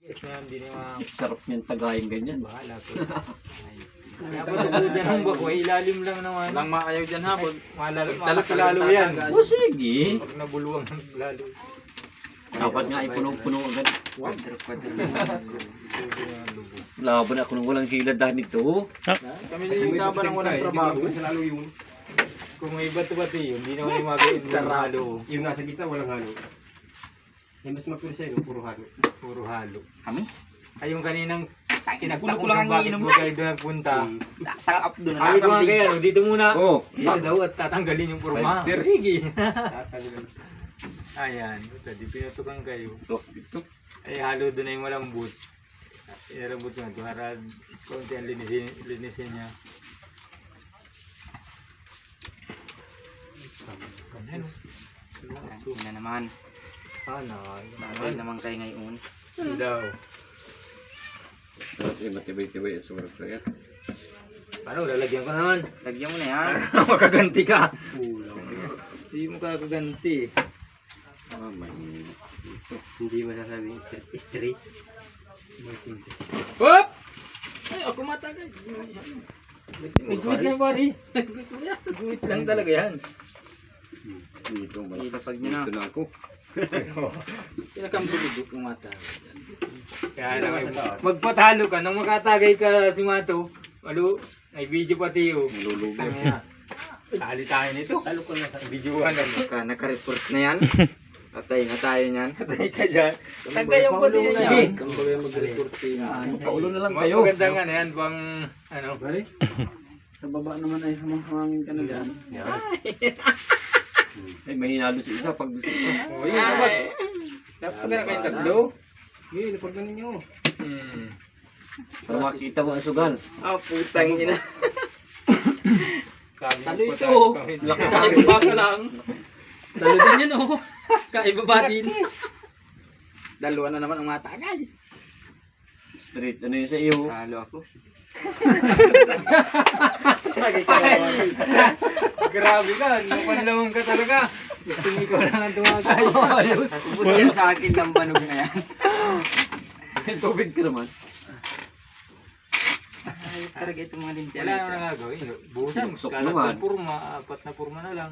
Yes, na hindi na Sarap niyang tagayin ganyan. bahala ko. Kaya pala po dyan ang bakoy, ilalim lang naman. Walang maayaw dyan ha. Lalo yan. O sige. Pag nabulwang lalo. Dapat nga ay puno-puno agad. Laban ako ng walang hilad dahil ito. Kami yung laban ng walang trabaho. Lalo yung Kung may bato-bato yun, hindi naman yung magayon sa halo. yung nasa gitna walang halo. Yung mas mapuro sa'yo, puro halo. Puro halo. Kamis? Ay yung kaninang Kulo ko lang ang bakit iinom mo na. kayo doon nagpunta. Sang up doon. Sabi ko nga kaya, no, dito muna. Oh. Dito daw at tatanggalin yung purma. Ay, Sige. Tatanggalin. Ayan, ito, di pinutukan kayo. Dito. Ay halo doon na yung malambot. Inalambot nga ito, harad. Konti ang linisin niya. Ayan. Yun na naman. Ano? Bagay naman kayo ngayon. Silaw. Dapat yung matibay-tibay at sobrang kaya. Paano, lalagyan ko naman. Lagyan mo na yan. Makaganti ka. Kulang. Hindi mo kakaganti. May Hindi masasabing straight. Hop! Ay, ako matagay. May guwit lang pari. Guwit lang talaga yan. dito. Ilapag niyo na. Dito na ako. Pinakambulidok ng mata. Kaya naman, magpatalo ka. Nang makatagay ka si Mato, malo, may video pati yun. Nalulubo. Tali tayo nito. Talo ko na sa videohan na. Naka-report na yan. Patay na tayo niyan. Patay ka dyan. Tagayan pati yun yan. Kumbaga mag-report Paulo na lang kayo. Maganda nga na yan, bang, ano. Bali? Sa baba naman ay hamang-hamangin ka na dyan. Ay, may hinalo sa isa pag gusto isa. O, yun dapat. Dapat na kayong tatlo. Ngayon, report na ninyo. Para makita mo ang sugal. Ah, putang ina. Talo ito. Laki sa ibaba ka lang. Talo din yan oh. Kaibaba din. Dalawa na naman ang matagay. Straight, ano yun sa iyo? Talo ako. Grabe ka, napanlamang ka talaga. Gusto mo ikaw lang ang tumagay. Ubus yan sa akin ng banog na yan. May tubig ka naman. Ay, talaga itong mga limpya. Wala naman nagagawin. Busan, Suksok kalat naman. ng purma, 4 na purma na lang.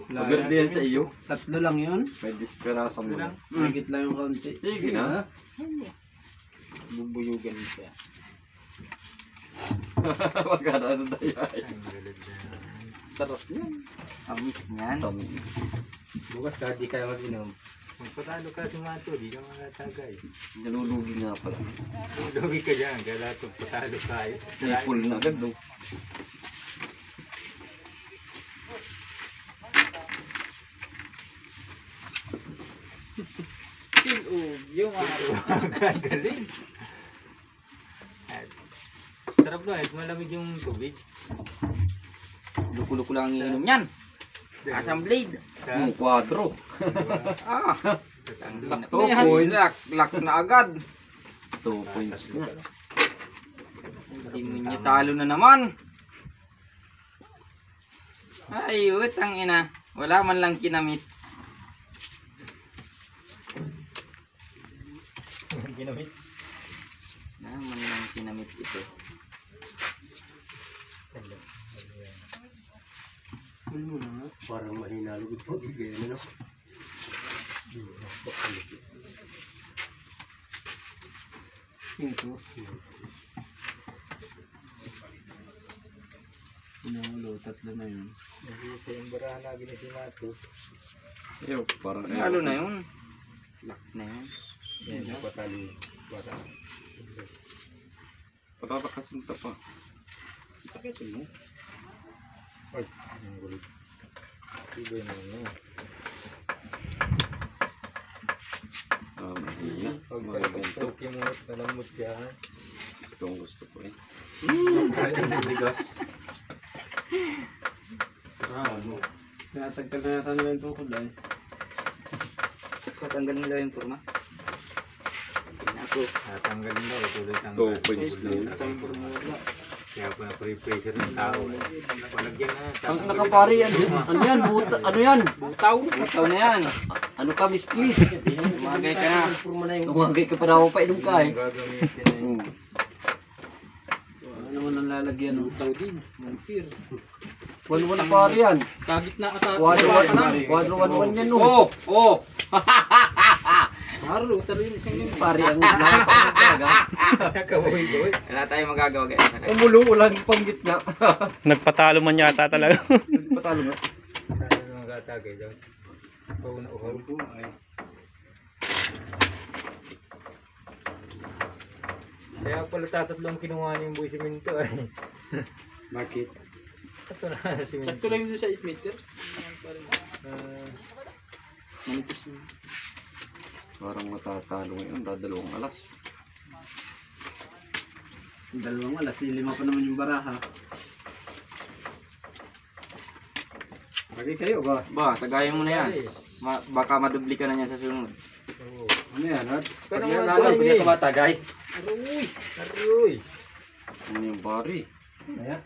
Maganda yan sa iyo. Tatlo lang yun. May disperasa mo Lang. lang. Higit lang yung kaunti. Sige na. Bubuyugan siya. Magkana ano tayo ay. Ang galit na. Sarap yan. Amis niyan. Tamis. Bukas kahit di kayo mag-inom. Magpatalo ka si Mato, di ka makatagay. Nalulugi nga pala. Lugi ka dyan, kaya kung patalo tayo. May full na agad no. Yung galing. Sarap no, malamig yung tubig. Luko-luko lang ang iinom niyan. Asang blade. Kwadro. Ah. Lock 2 points. Lock na agad. 2 points na. Hindi mo niya talo na naman. Ay, utang ina. Wala man lang kinamit. Ginamit. Wala man lang kinamit ito. Parang mahina lugod po. Ganyan, no? Ito. Pinulo, tatlo na yun. Ito yung barahan lagi ni si Mato. Ew, parang Lalo na yun. Lock na yun. Yan, patali. Patali. Patatakas ng tapa. Sakit mo. Ay, ang gulit. Iba yun ano. Mahina. Pag Magaganto. pag mo nalamot ka. Ito ang gusto ko eh. Bigas. Natagtag na yata nila yung tukod ay. Tatanggal nila yung forma. Sige na ako. Tatanggalin daw, tuloy tanggal. 2 points na yun. Kaya po na pre-pressure ng tao. Palagyan na. Ang nakapari yan. Ano yan? Ano yan? Butaw. Butaw na yan. Ano ka, miskis? Tumagay ka na. Purma na yung... Tumagay ka pa na ako pa inom ka eh. Gagamitin na yun. Ano naman ang lalagyan ng utaw din? Mampir. Wala mo na pare yan. Kagitna ka sa... Quadro 1-1 yan no. Oh! Oh! Haro, taro yun isang yun. Pare ang lahat talaga. Nakabuhay-buhay. Wala tayong magagawa guys. Umulo, walang pang gitna. Nagpatalo man yata talaga. Patalo nga. Ano mga katagay daw. Pauna-uhaw. Kaya pala tatatlo ang kinuha niyo yung buhay siminto ay. Bakit? Ito na siminto. Sakto lang yun sa 8 meters. Ah, Manipis yun. Parang matatalo ngayon, dadalawang alas. Dalawang alas, lima pa naman yung baraha. Bagay kayo ba? Ba, tagayin mo na yan. ay. Baka madubli ka na niya sa sunod. Oo. Ano yan? Pag Pero yan mga lalo, tuloy pwede eh. tumatagay. Aroy! Aroy! Ano yung pare? Ayan.